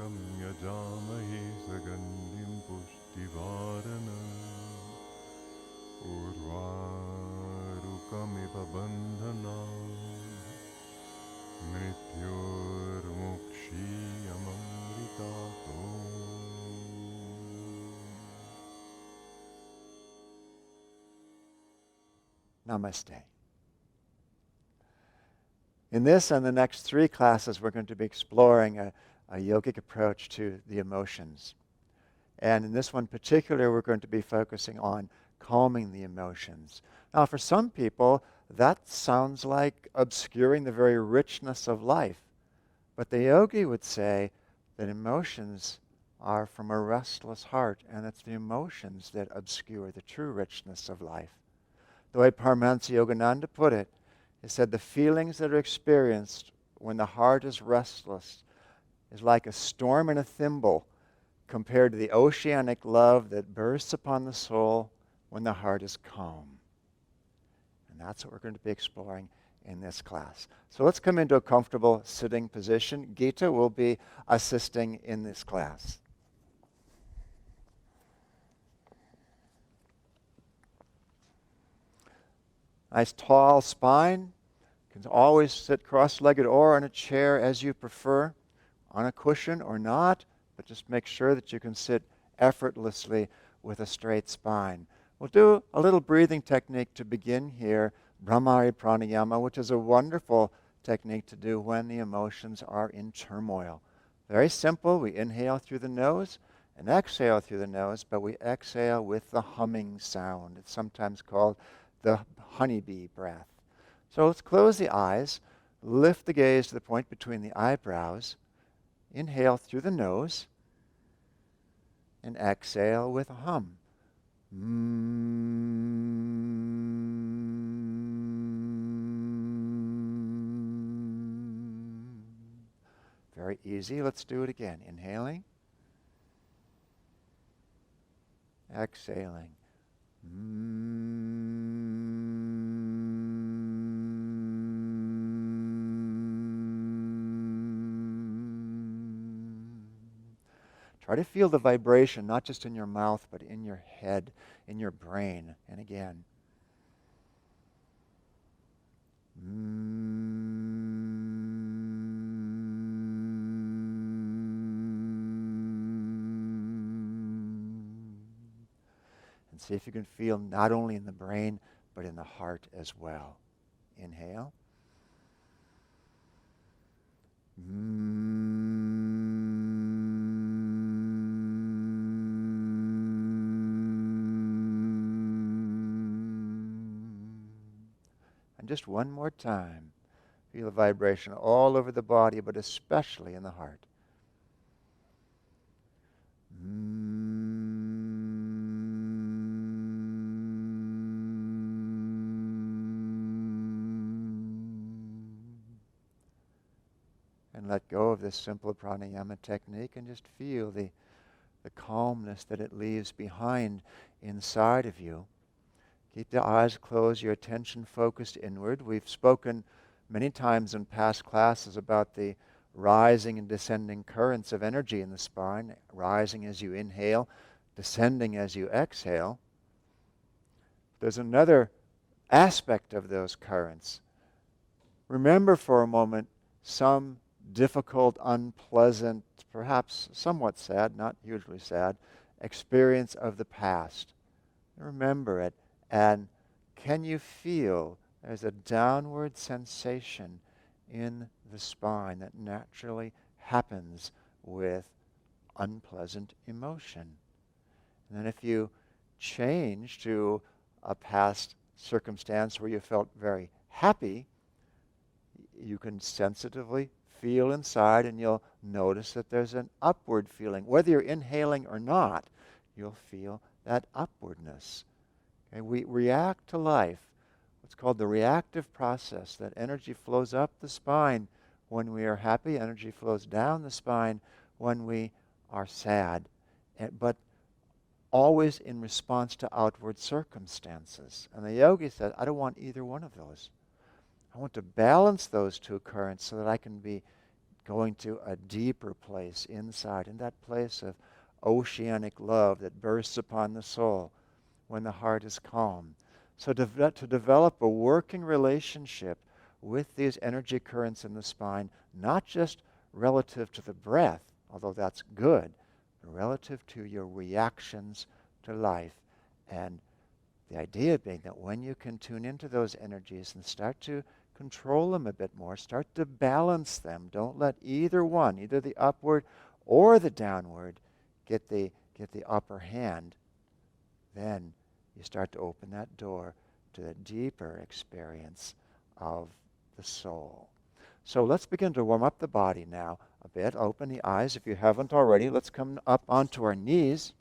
Tirvakam yajamahe sagandim pushtivarana urvarukamiva bandhana mrityurmukshiyamamritato. Namaste. In this and the next 3 classes, we're going to be exploring a yogic approach to the emotions. And in this one particular, we're going to be focusing on calming the emotions. Now, for some people, that sounds like obscuring the very richness of life. But the yogi would say that emotions are from a restless heart, and it's the emotions that obscure the true richness of life. The way Paramahansa Yogananda put it, he said the feelings that are experienced when the heart is restless is like a storm in a thimble compared to the oceanic love that bursts upon the soul when the heart is calm. And that's what we're going to be exploring in this class. So let's come into a comfortable sitting position. Gita will be assisting in this class. Nice tall spine. You can always sit cross-legged or on a chair as you prefer, on a cushion or not, but just make sure that you can sit effortlessly with a straight spine. We'll do a little breathing technique to begin here, Brahmari Pranayama, which is a wonderful technique to do when the emotions are in turmoil. Very simple. We inhale through the nose and exhale through the nose, but we exhale with the humming sound. It's sometimes called the honeybee breath. So let's close the eyes, lift the gaze to the point between the eyebrows, inhale through the nose, and exhale with a hum. Very easy. Let's do it again. Inhaling, exhaling. Try to feel the vibration, not just in your mouth, but in your head, in your brain. And again. And see if you can feel not only in the brain, but in the heart as well. Inhale. And just one more time. Feel the vibration all over the body, but especially in the heart. And let go of this simple pranayama technique and just feel the calmness that it leaves behind inside of you. Keep the eyes closed, your attention focused inward. We've spoken many times in past classes about the rising and descending currents of energy in the spine, rising as you inhale, descending as you exhale. There's another aspect of those currents. Remember for a moment some difficult, unpleasant, perhaps somewhat sad, not hugely sad, experience of the past. Remember it, and can you feel there's a downward sensation in the spine that naturally happens with unpleasant emotion? And then if you change to a past circumstance where you felt very happy, you can sensitively feel inside and you'll notice that there's an upward feeling. Whether you're inhaling or not, you'll feel that upwardness. Okay? We react to life, what's called the reactive process, that energy flows up the spine when we are happy, energy flows down the spine when we are sad, but always in response to outward circumstances. And the yogi said, I don't want either one of those. I want to balance those two currents so that I can be going to a deeper place inside, in that place of oceanic love that bursts upon the soul when the heart is calm. So to develop a working relationship with these energy currents in the spine, not just relative to the breath, although that's good, but relative to your reactions to life. And the idea being that when you can tune into those energies and start to control them a bit more, start to balance them, don't let either one, either the upward or the downward, get the upper hand, then you start to open that door to the deeper experience of the soul. So let's begin to warm up the body now a bit. Open the eyes if you haven't already. Let's come up onto our knees.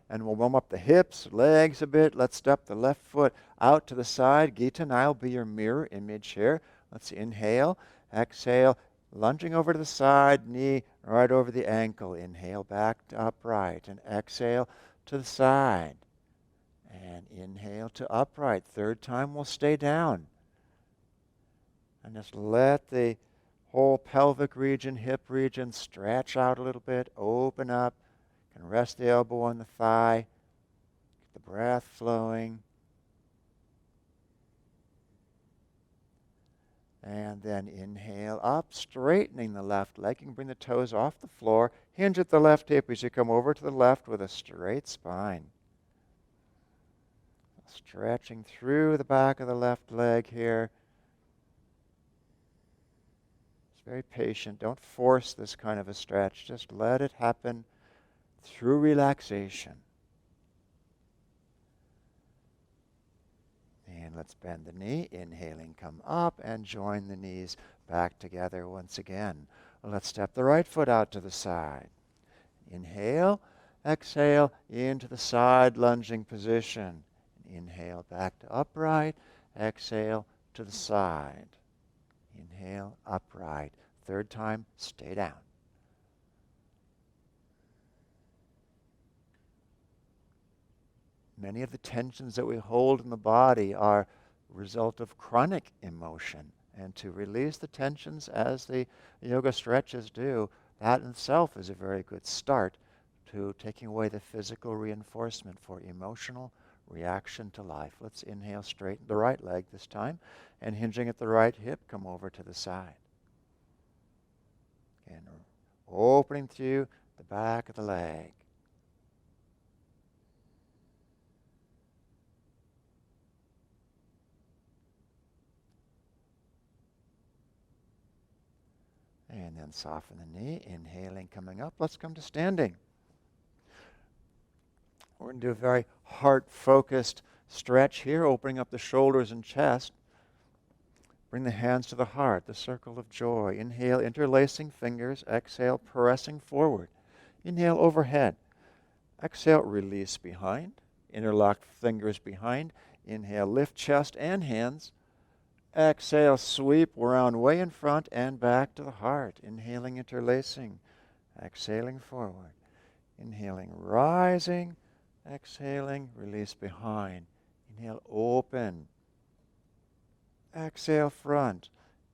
And we'll warm up the hips, legs a bit. Let's step the left foot out to the side. Gita and I will be your mirror image here. Let's inhale, exhale, lunging over to the side, knee right over the ankle. Inhale back to upright and exhale to the side. And inhale to upright. Third time we'll stay down. And just let the whole pelvic region, hip region stretch out a little bit, open up. You can rest the elbow on the thigh. Get the breath flowing. And then inhale up, straightening the left leg. You can bring the toes off the floor. Hinge at the left hip as you come over to the left with a straight spine. Stretching through the back of the left leg here. It's very patient. Don't force this kind of a stretch. Just let it happen through relaxation. And let's bend the knee. Inhaling, come up and join the knees back together once again. Let's step the right foot out to the side. Inhale, exhale into the side lunging position. Inhale back to upright, exhale to the side. Inhale, upright. Third time, stay down. Many of the tensions that we hold in the body are a result of chronic emotion. And to release the tensions as the yoga stretches do, that in itself is a very good start to taking away the physical reinforcement for emotional reaction to life. Let's inhale, straighten the right leg this time, and hinging at the right hip, come over to the side. And opening through the back of the leg. And then soften the knee, inhaling, coming up. Let's come to standing. We're going to do a very heart-focused stretch here, opening up the shoulders and chest. Bring the hands to the heart, the circle of joy. Inhale, interlacing fingers. Exhale, pressing forward. Inhale, overhead. Exhale, release behind. Interlock fingers behind. Inhale, lift chest and hands. Exhale, sweep around way in front and back to the heart. Inhaling, interlacing. Exhaling, forward. Inhaling, rising. Exhaling, release behind. Inhale, open. Exhale, front.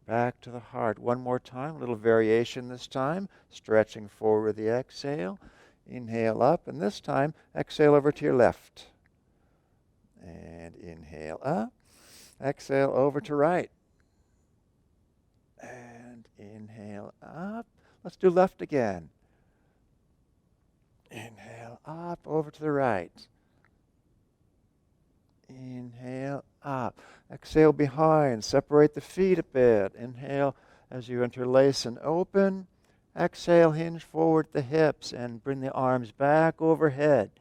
Back to the heart. One more time, a little variation this time. Stretching forward the exhale. Inhale up, and this time, exhale over to your left. And inhale up. Exhale over to right. And inhale up. Let's do left again. Inhale up, over to the right. Inhale up. Exhale behind. Separate the feet a bit. Inhale as you interlace and open. Exhale, hinge forward the hips and bring the arms back overhead.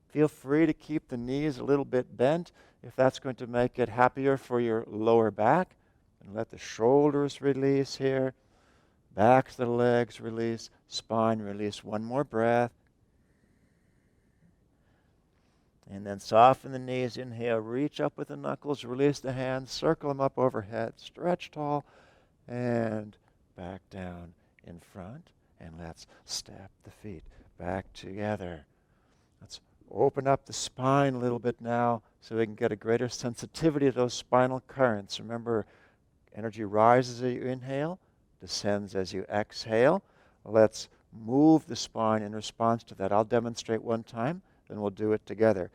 Feel free to keep the knees a little bit bent if that's going to make it happier for your lower back. And let the shoulders release here. Back to the legs release. Spine release. One more breath. And then soften the knees. Inhale, reach up with the knuckles. Release the hands. Circle them up overhead. Stretch tall. And back down in front. And let's step the feet back together. Let's open up the spine a little bit now. so we can get a greater sensitivity to those spinal currents. Remember, energy rises as you inhale, descends as you exhale. Let's move the spine in response to that. I'll demonstrate one time, then we'll do it together.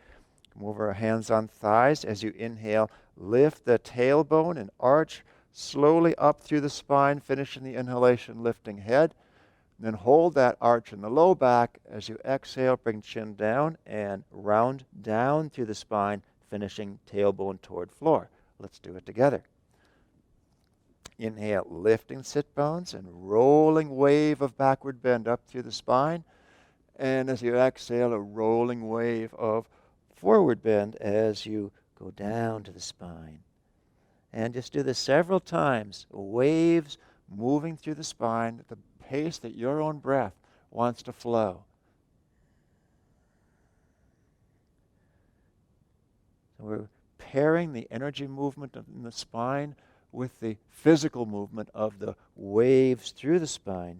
Move our hands on thighs. As you inhale, lift the tailbone and arch slowly up through the spine, finishing the inhalation, lifting head. Then hold that arch in the low back. As you exhale, bring chin down and round down through the spine, finishing tailbone toward floor. Let's do it together. Inhale, lifting sit bones and rolling wave of backward bend up through the spine. And as you exhale, a rolling wave of forward bend as you go down to the spine. And just do this several times. Waves moving through the spine at the pace that your own breath wants to flow. So we're pairing the energy movement in the spine with the physical movement of the waves through the spine.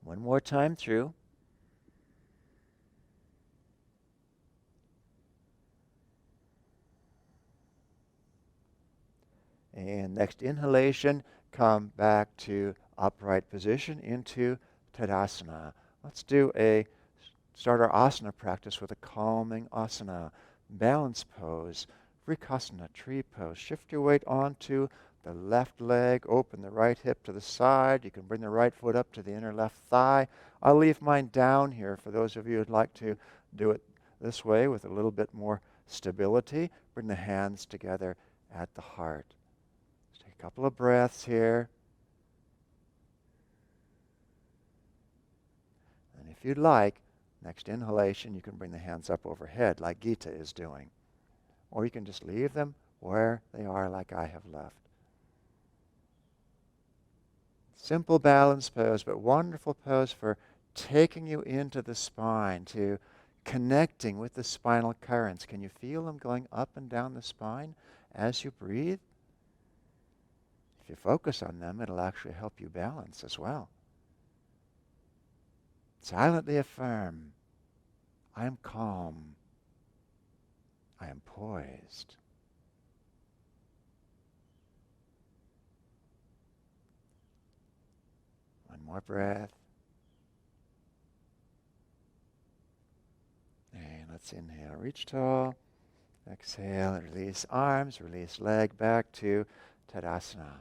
One more time through. And next inhalation, come back to upright position into Tadasana. Let's start our asana practice with a calming asana. Balance pose, Vrikasana, tree pose. Shift your weight onto the left leg, open the right hip to the side. You can bring the right foot up to the inner left thigh. I'll leave mine down here for those of you who'd like to do it this way with a little bit more stability. Bring the hands together at the heart. Let's take a couple of breaths here. And if you'd like, next inhalation, you can bring the hands up overhead like Gita is doing. Or you can just leave them where they are like I have left. Simple balance pose, but wonderful pose for taking you into the spine, to connecting with the spinal currents. Can you feel them going up and down the spine as you breathe? If you focus on them, it'll actually help you balance as well. Silently affirm, I am calm. I am poised. One more breath. And let's inhale, reach tall. Exhale, release arms, release leg back to Tadasana.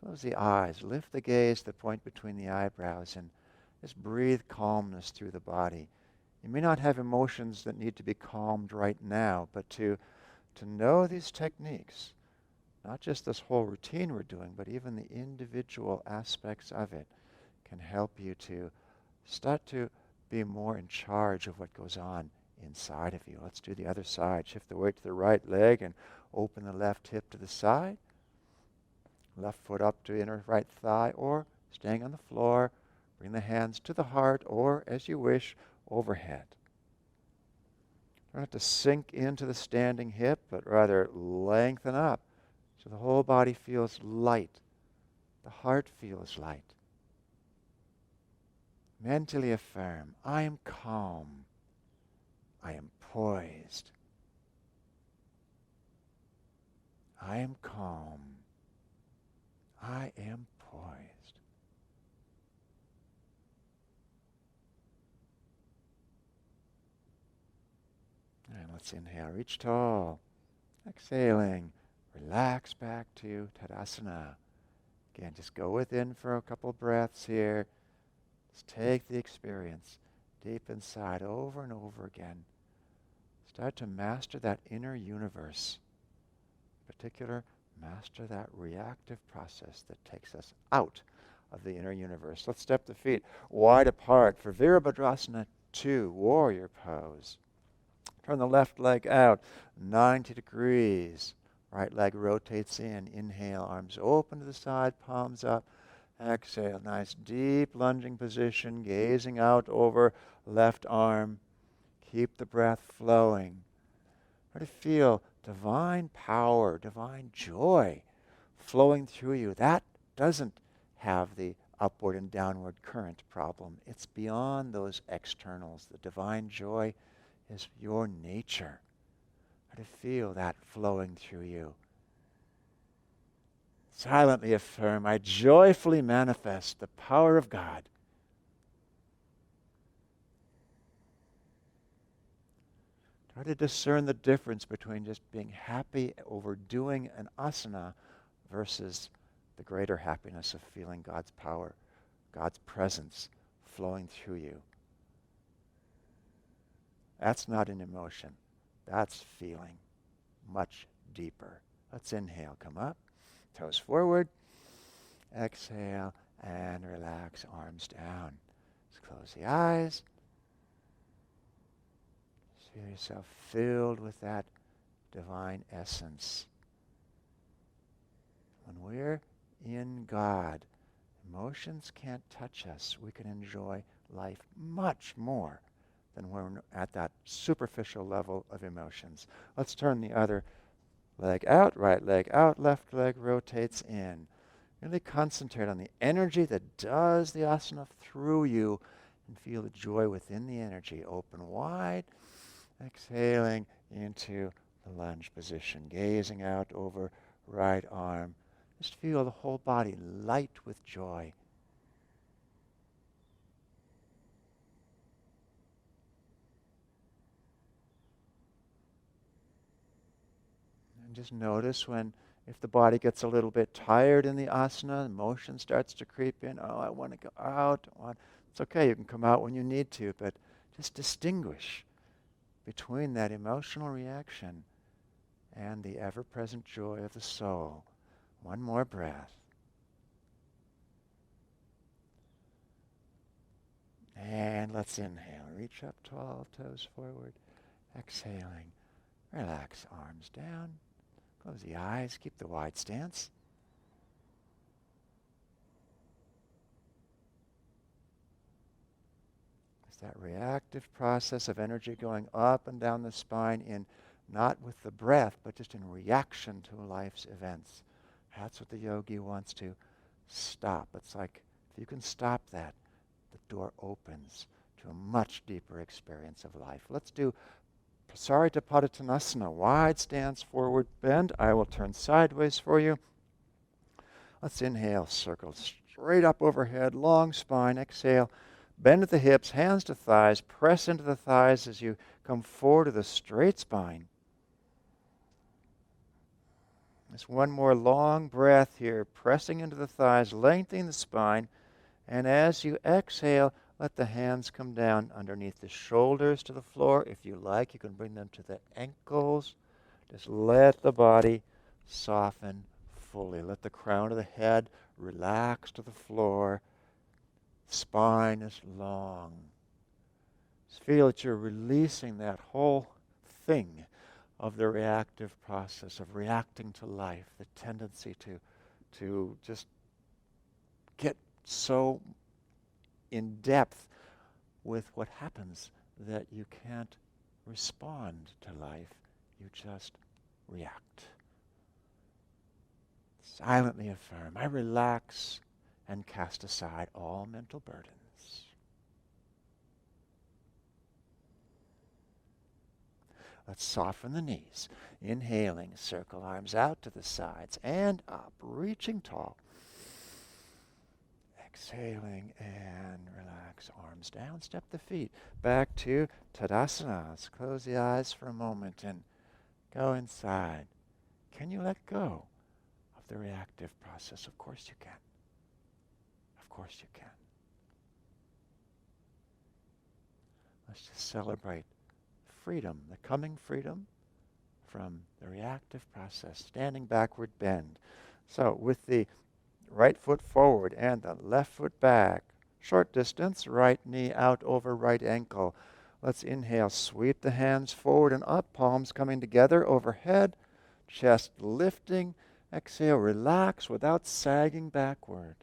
Close the eyes, lift the gaze to the point between the eyebrows, and just breathe calmness through the body. You may not have emotions that need to be calmed right now, but to know these techniques, not just this whole routine we're doing, but even the individual aspects of it, can help you to start to be more in charge of what goes on inside of you. Let's do the other side. Shift the weight to the right leg and open the left hip to the side. Left foot up to inner right thigh, or staying on the floor. Bring the hands to the heart, or as you wish, overhead. Don't have to sink into the standing hip, but rather lengthen up so the whole body feels light. The heart feels light. Mentally affirm, I am calm. I am poised. I am calm. I am poised. And let's inhale, reach tall. Exhaling, relax back to Tadasana. Again, just go within for a couple breaths here. Just take the experience deep inside over and over again. Start to master that inner universe. In particular, master that reactive process that takes us out of the inner universe. Let's step the feet wide apart for Virabhadrasana 2, warrior pose. Turn the left leg out 90 degrees. Right leg rotates in. Inhale, arms open to the side, palms up. Exhale, nice deep lunging position, gazing out over left arm. Keep the breath flowing. Try to feel divine power, divine joy flowing through you. That doesn't have the upward and downward current problem. It's beyond those externals. The divine joy is your nature. Try to feel that flowing through you. Silently affirm, I joyfully manifest the power of God. Try to discern the difference between just being happy over doing an asana versus the greater happiness of feeling God's power, God's presence flowing through you. That's not an emotion. That's feeling much deeper. Let's inhale, come up, toes forward. Exhale and relax, arms down. Just close the eyes. Feel yourself filled with that divine essence. When we're in God, emotions can't touch us. We can enjoy life much more than when we're at that superficial level of emotions. Let's turn the other leg out, right leg out, left leg rotates in. Really concentrate on the energy that does the asana through you and feel the joy within the energy. Open wide, exhaling into the lunge position, gazing out over right arm. Just feel the whole body light with joy. And just notice if the body gets a little bit tired in the asana, emotion starts to creep in. Oh, I want to go out. It's okay, you can come out when you need to, but just distinguish between that emotional reaction and the ever-present joy of the soul. One more breath. And let's inhale. Reach up tall, toes forward. Exhaling. Relax, arms down. Close the eyes. Keep the wide stance. It's that reactive process of energy going up and down the spine not with the breath, but just in reaction to life's events. That's what the yogi wants to stop. It's like if you can stop that, the door opens to a much deeper experience of life. Let's do Sarita Padottanasana. Wide stance, forward bend. I will turn sideways for you. Let's inhale, circle straight up overhead, long spine. Exhale, bend at the hips, hands to thighs. Press into the thighs as you come forward to the straight spine. Just one more long breath here, pressing into the thighs, lengthening the spine. And as you exhale, let the hands come down underneath the shoulders to the floor. If you like, you can bring them to the ankles. Just let the body soften fully. Let the crown of the head relax to the floor. Spine is long. Just feel that you're releasing that whole thing of the reactive process of reacting to life, the tendency to just get so in depth with what happens that you can't respond to life. You just react. Silently affirm, I relax and cast aside all mental burdens. Let's soften the knees. Inhaling, circle arms out to the sides and up, reaching tall. Exhaling and relax, arms down, step the feet back to Tadasana. Let's close the eyes for a moment and go inside. Can you let go of the reactive process? Of course you can. Of course you can. Let's just celebrate freedom, the coming freedom from the reactive process. Standing backward bend. So with the right foot forward and the left foot back. Short distance, right knee out over right ankle. Let's inhale, sweep the hands forward and up, palms coming together overhead, chest lifting. Exhale, relax without sagging backward.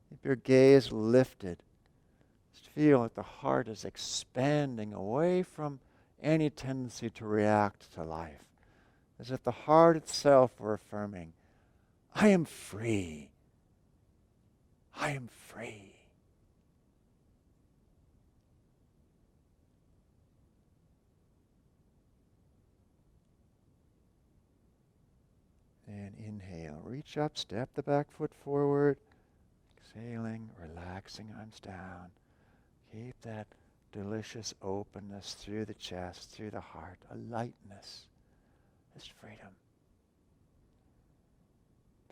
Keep your gaze lifted. Just feel that the heart is expanding away from any tendency to react to life. As if the heart itself were affirming, I am free. I am free. And inhale, reach up, step the back foot forward. Exhaling, relaxing arms down. Keep that delicious openness through the chest, through the heart, a lightness, this freedom.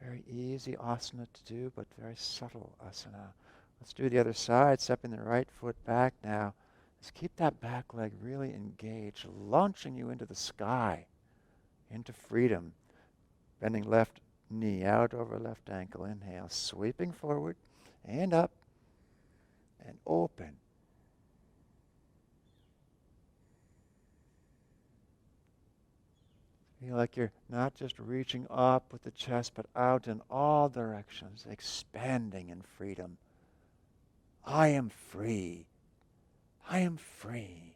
Very easy asana to do, but very subtle asana. Let's do the other side, stepping the right foot back now. Just keep that back leg really engaged, launching you into the sky, into freedom. Bending left knee out over left ankle. Inhale, sweeping forward and up and open. Feel like you're not just reaching up with the chest, but out in all directions, expanding in freedom. I am free. I am free.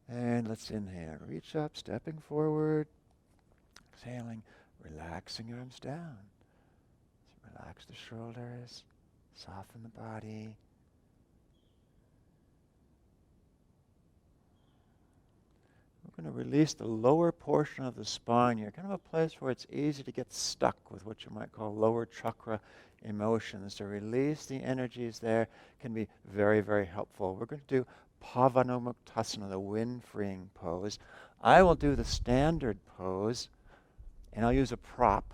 And let's inhale. Reach up, stepping forward. Exhaling, relaxing arms down. Relax the shoulders, soften the body. We're going to release the lower portion of the spine here, kind of a place where it's easy to get stuck with what you might call lower chakra emotions. To release the energies there can be very, very helpful. We're going to do Pavanamuktasana, the wind-freeing pose. I will do the standard pose, and I'll use a prop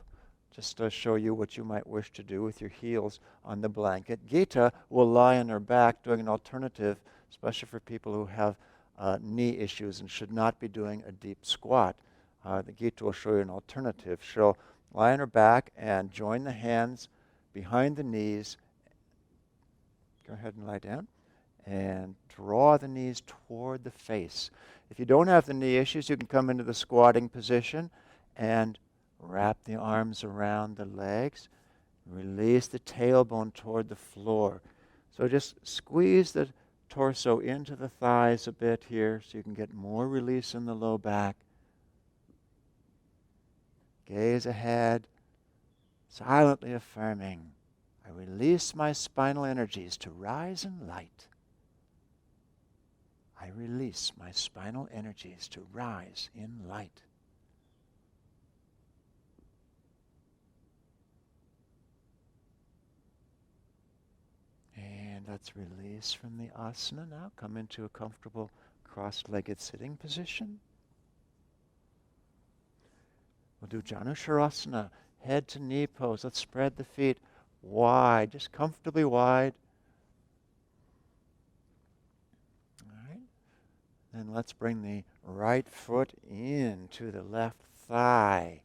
just to show you what you might wish to do with your heels on the blanket. Gita will lie on her back doing an alternative, especially for people who have knee issues and should not be doing a deep squat. The Gita will show you an alternative. She'll lie on her back and join the hands behind the knees. Go ahead and lie down. And draw the knees toward the face. If you don't have the knee issues, you can come into the squatting position and wrap the arms around the legs. Release the tailbone toward the floor. So just squeeze the torso into the thighs a bit here so you can get more release in the low back. Gaze ahead, silently affirming, I release my spinal energies to rise in light. I release my spinal energies to rise in light. And let's release from the asana now. Come into a comfortable cross-legged sitting position. We'll do Janusharasana, head to knee pose. Let's spread the feet wide, just comfortably wide. All right. Then let's bring the right foot into the left thigh.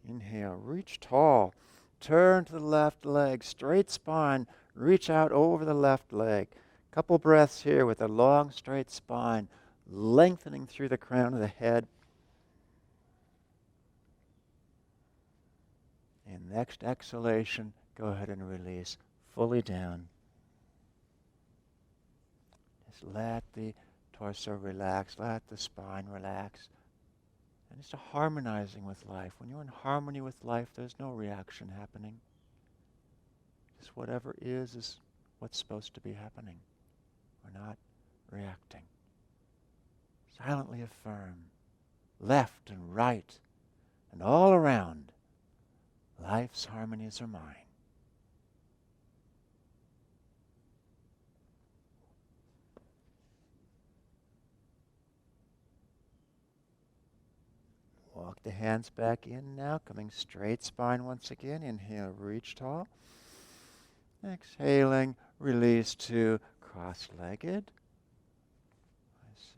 Inhale, reach tall. Turn to the left leg, straight spine. Reach out over the left leg. Couple breaths here with a long, straight spine, lengthening through the crown of the head. And next exhalation, go ahead and release fully down. Just let the torso relax, let the spine relax. And it's a harmonizing with life. When you're in harmony with life, there's no reaction happening. Just whatever is what's supposed to be happening. We're not reacting. Silently affirm, left and right, and all around, life's harmonies are mine. Walk the hands back in now, coming straight spine once again. Inhale, reach tall. Exhaling, release to cross-legged.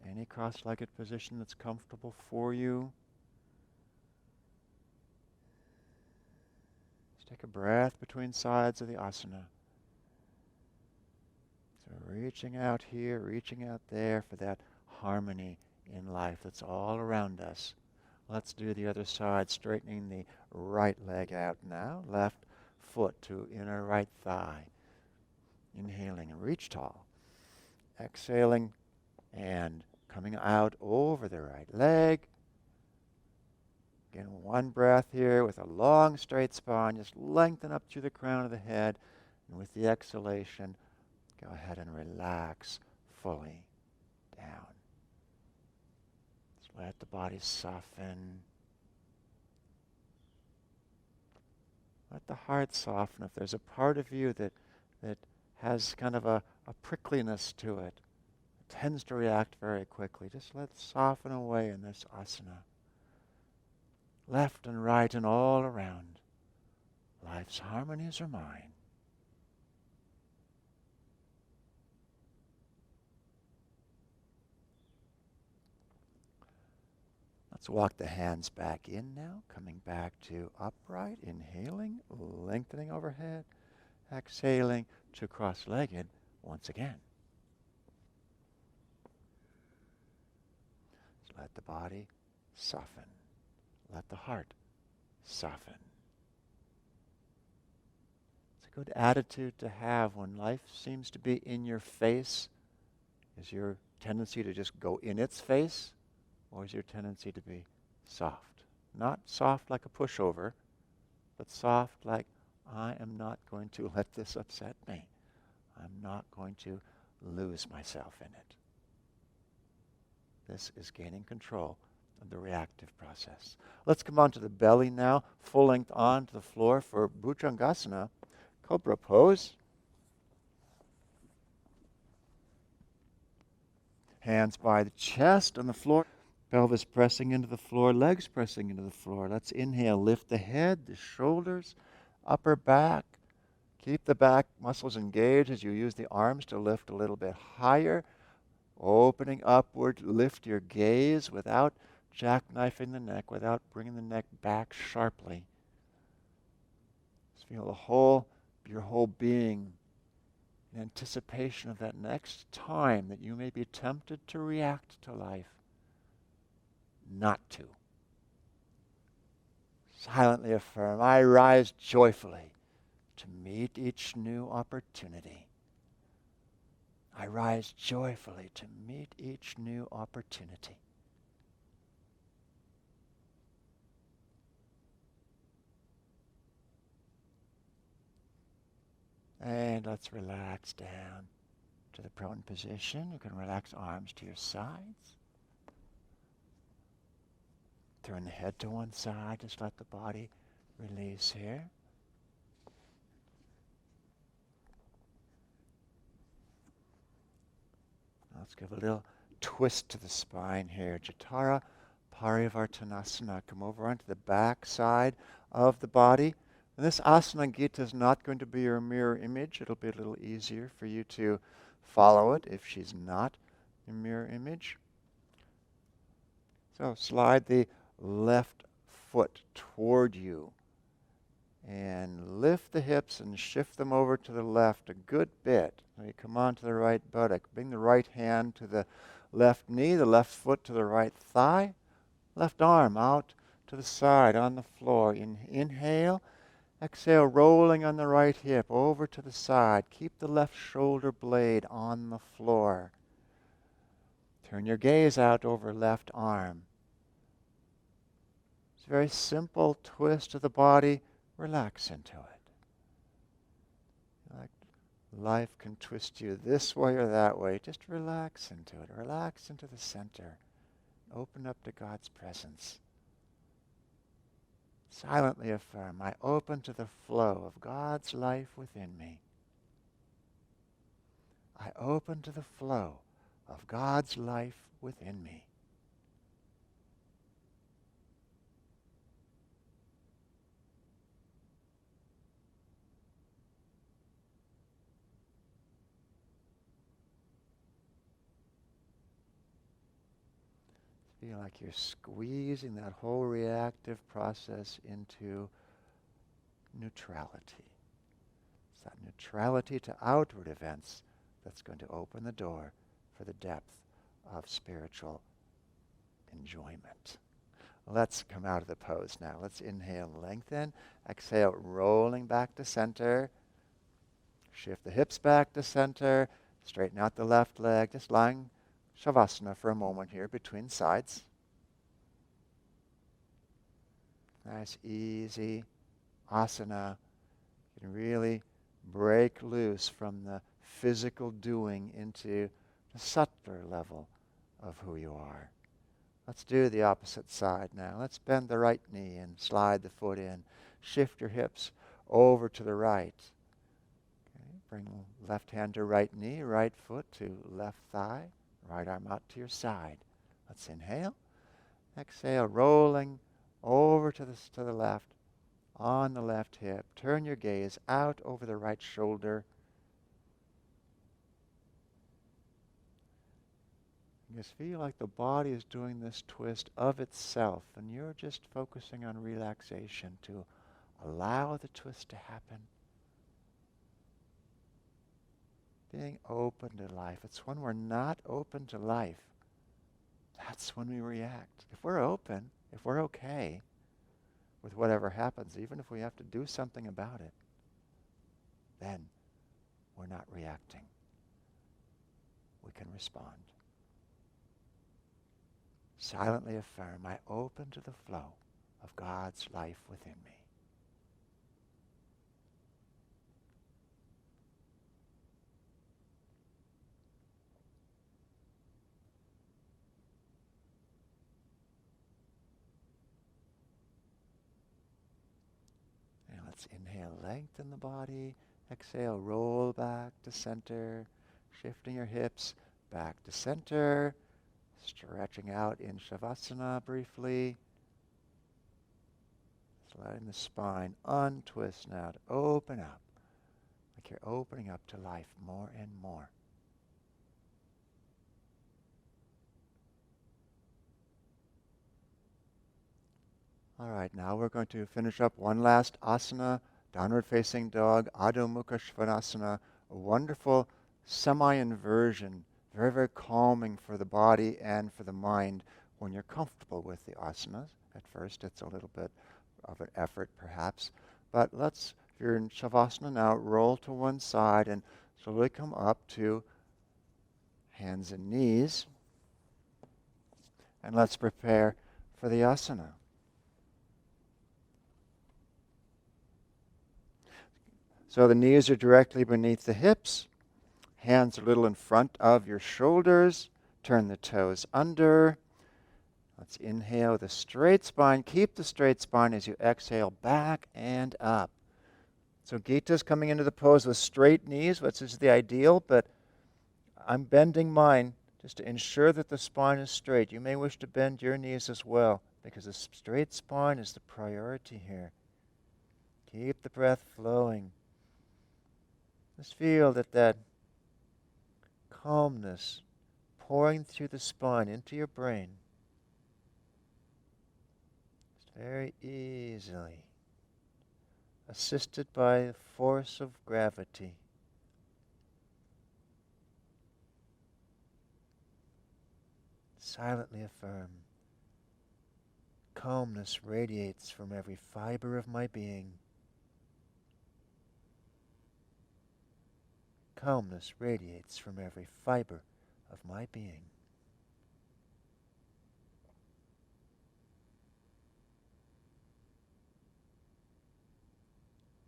Any cross-legged position that's comfortable for you. Just take a breath between sides of the asana. So reaching out here, reaching out there for that harmony in life that's all around us. Let's do the other side, straightening the right leg out now. Left foot to inner right thigh. Inhaling and reach tall. Exhaling and coming out over the right leg. Again, one breath here with a long straight spine. Just lengthen up through the crown of the head. And with the exhalation, Go ahead and relax fully down. Just let the body soften. Let the heart soften. If there's a part of you that has kind of a prickliness to it, tends to react very quickly, just let it soften away in this asana. Left and right and all around. Life's harmonies are mine. Let's walk the hands back in now, coming back to upright, inhaling, lengthening overhead, exhaling to cross-legged once again. Just let the body soften. Let the heart soften. It's a good attitude to have when life seems to be in your face. Is your tendency to just go in its face, or is your tendency to be soft? Not soft like a pushover, but soft like, I am not going to let this upset me. I'm not going to lose myself in it. This is gaining control of the reactive process. Let's come onto the belly now, full length onto the floor for Bhujangasana, Cobra pose. Hands by the chest on the floor, pelvis pressing into the floor, legs pressing into the floor. Let's inhale, lift the head, the shoulders, upper back. Keep the back muscles engaged as you use the arms to lift a little bit higher. Opening upward, lift your gaze without jackknifing the neck, without bringing the neck back sharply. Just feel your whole being in anticipation of that next time that you may be tempted to react to life. Not to. Silently affirm, I rise joyfully to meet each new opportunity. I rise joyfully to meet each new opportunity. And let's relax down to the prone position. You can relax arms to your sides. Turn the head to one side. Just let the body release here. Let's give a little twist to the spine here. Jatara Parivartanasana. Come over onto the back side of the body. And this asana gita is not going to be your mirror image. It'll be a little easier for you to follow it if she's not your mirror image. So slide the left foot toward you and lift the hips and shift them over to the left a good bit. So you come on to the right buttock. Bring the right hand to the left knee, the left foot to the right thigh, left arm out to the side on the floor. Inhale. Exhale, rolling on the right hip over to the side. Keep the left shoulder blade on the floor. Turn your gaze out over left arm. It's a very simple twist of the body. Relax into it. Like life can twist you this way or that way. Just relax into it. Relax into the center. Open up to God's presence. Silently affirm, I open to the flow of God's life within me. I open to the flow of God's life within me. Feel like you're squeezing that whole reactive process into neutrality. It's that neutrality to outward events that's going to open the door for the depth of spiritual enjoyment. Let's come out of the pose now. Let's inhale, lengthen. Exhale, rolling back to center. Shift the hips back to center. Straighten out the left leg. Just lying Shavasana for a moment here between sides. Nice, easy asana. You can really break loose from the physical doing into the subtler level of who you are. Let's do the opposite side now. Let's bend the right knee and slide the foot in. Shift your hips over to the right. Okay. Bring left hand to right knee, right foot to left thigh, right arm out to your side. Let's inhale. Exhale, rolling over to the left, on the left hip. Turn your gaze out over the right shoulder. Just feel like the body is doing this twist of itself, and you're just focusing on relaxation to allow the twist to happen. Being open to life. It's when we're not open to life, that's when we react. If we're open, if we're okay with whatever happens, even if we have to do something about it, then we're not reacting. We can respond. Silently affirm, I open to the flow of God's life within me. And let's inhale, lengthen the body. Exhale, roll back to center, shifting your hips back to center. Stretching out in Shavasana briefly. Just letting the spine untwist now to open up. Like you're opening up to life more and more. All right, now we're going to finish up one last asana, downward facing dog, Adho Mukha Svanasana, a wonderful semi-inversion. Very, very calming for the body and for the mind when you're comfortable with the asanas. At first it's a little bit of an effort perhaps. But if you're in Shavasana now, roll to one side and slowly come up to hands and knees. And let's prepare for the asana. So the knees are directly beneath the hips. Hands a little in front of your shoulders. Turn the toes under. Let's inhale with a straight spine. Keep the straight spine as you exhale back and up. So Gita's coming into the pose with straight knees, which is the ideal, but I'm bending mine just to ensure that the spine is straight. You may wish to bend your knees as well, because a straight spine is the priority here. Keep the breath flowing. Just feel that calmness pouring through the spine into your brain. Just very easily, assisted by the force of gravity. Silently affirm, calmness radiates from every fiber of my being. Calmness radiates from every fiber of my being.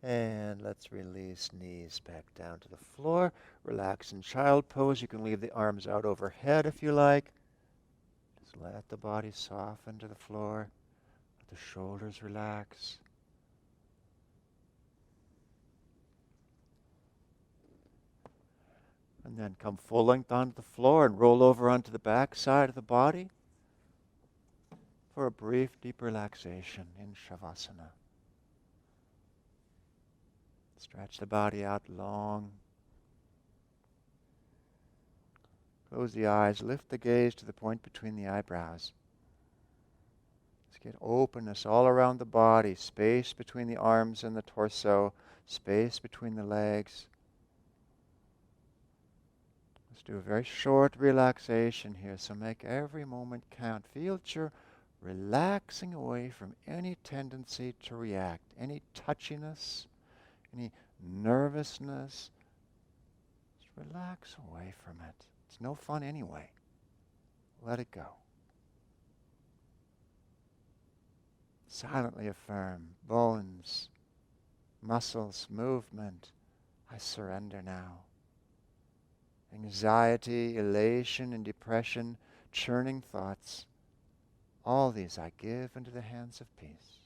And let's release knees back down to the floor. Relax in child pose. You can leave the arms out overhead if you like. Just let the body soften to the floor. Let the shoulders relax. And then come full length onto the floor and roll over onto the back side of the body for a brief, deep relaxation in Shavasana. Stretch the body out long. Close the eyes, lift the gaze to the point between the eyebrows. Let's get openness all around the body, space between the arms and the torso, space between the legs. Let's do a very short relaxation here, so make every moment count. Feel that you're relaxing away from any tendency to react, any touchiness, any nervousness. Just relax away from it. It's no fun anyway. Let it go. Silently affirm, bones, muscles, movement, I surrender now. anxiety, elation, and depression, churning thoughts. All these I give into the hands of peace.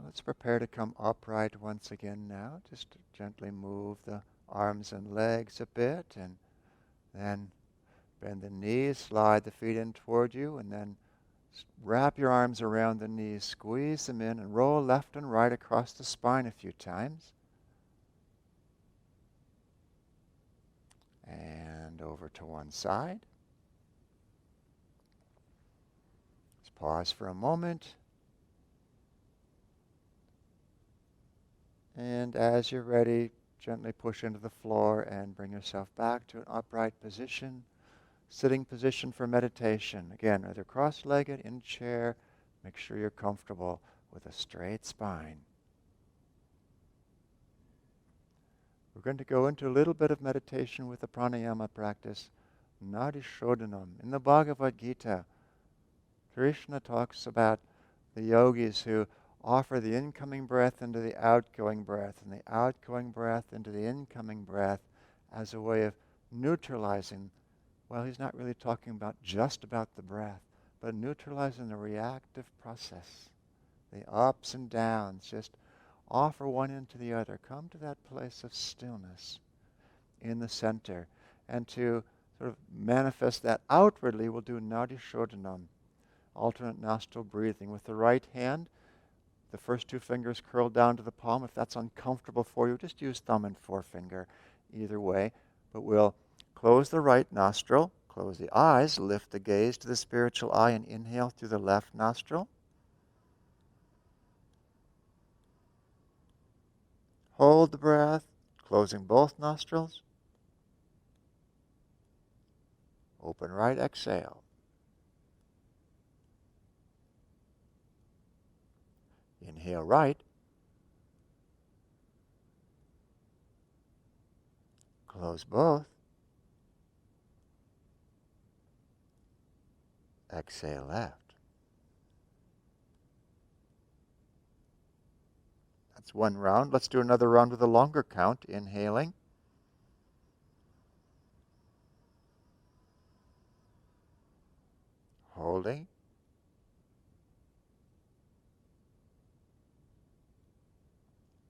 Let's prepare to come upright once again now. Just gently move the arms and legs a bit, and then bend the knees, slide the feet in toward you, and then wrap your arms around the knees, squeeze them in, and roll left and right across the spine a few times. And over to one side. Let's pause for a moment. And as you're ready, gently push into the floor and bring yourself back to an upright position, sitting position for meditation. Again, either cross-legged, in chair, Make sure you're comfortable with a straight spine. We're going to go into a little bit of meditation with the pranayama practice, Nadi Shodhanam. In the Bhagavad Gita, Krishna talks about the yogis who offer the incoming breath into the outgoing breath, and the outgoing breath into the incoming breath as a way of neutralizing. Well, he's not really talking just about the breath, but neutralizing the reactive process, the ups and downs. Just offer one into the other. Come to that place of stillness in the center. And to sort of manifest that outwardly, we'll do Nadi Shodhanam, alternate nostril breathing. With the right hand, the first two fingers curled down to the palm. If that's uncomfortable for you, just use thumb and forefinger, either way. But we'll close the right nostril, close the eyes, lift the gaze to the spiritual eye, and inhale through the left nostril. Hold the breath, closing both nostrils. Open right, exhale. Inhale right. Close both. Exhale left. That's one round. Let's do another round with a longer count. Inhaling. Holding.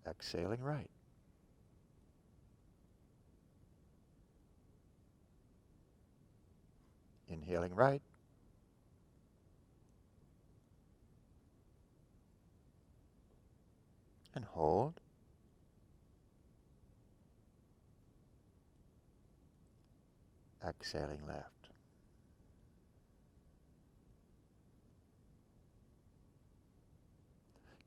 Exhaling right. Inhaling right. And hold. Exhaling left.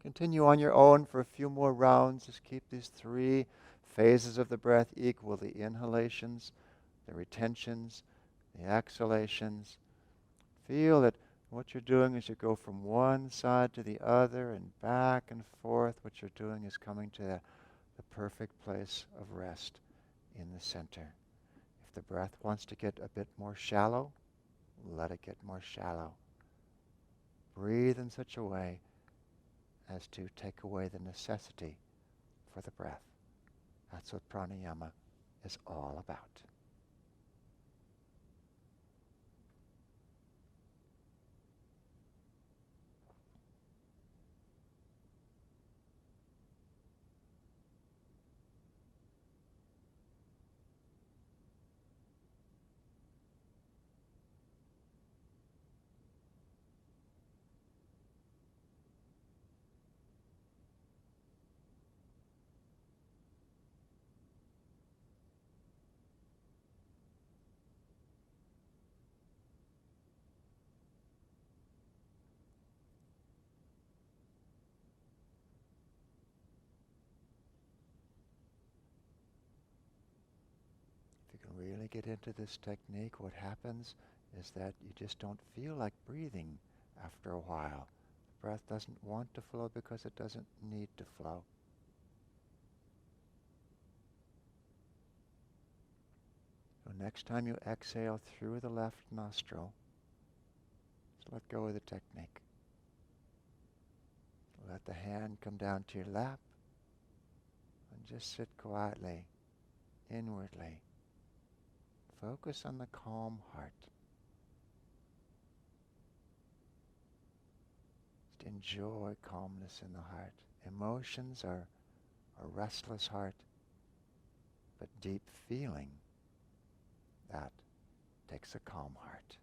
Continue on your own for a few more rounds. Just keep these three phases of the breath equal: the inhalations, the retentions, the exhalations. Feel that what you're doing as you go from one side to the other and back and forth, what you're doing is coming to the perfect place of rest in the center. If the breath wants to get a bit more shallow, let it get more shallow. Breathe in such a way as to take away the necessity for the breath. That's what pranayama is all about. Really get into this technique, what happens is that you just don't feel like breathing after a while. The breath doesn't want to flow because it doesn't need to flow. So next time you exhale through the left nostril, just let go of the technique. Let the hand come down to your lap and just sit quietly, inwardly. Focus on the calm heart. Just enjoy calmness in the heart. Emotions are a restless heart, but deep feeling, that takes a calm heart.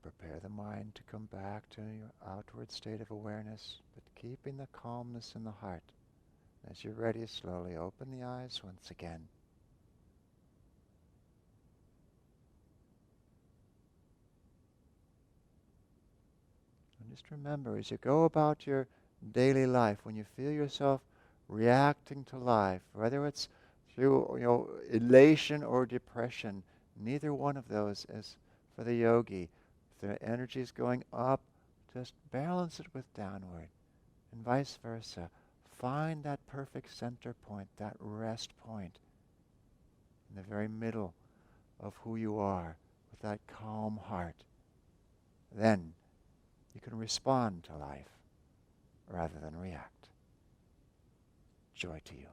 prepare the mind to come back to your outward state of awareness, but keeping the calmness in the heart. As you're ready, slowly open the eyes once again. And just remember, as you go about your daily life, when you feel yourself reacting to life, whether it's through elation or depression, neither one of those is for the yogi. If the energy is going up, just balance it with downward, and vice versa. Find that perfect center point, that rest point, in the very middle of who you are, with that calm heart. Then you can respond to life rather than react. Joy to you.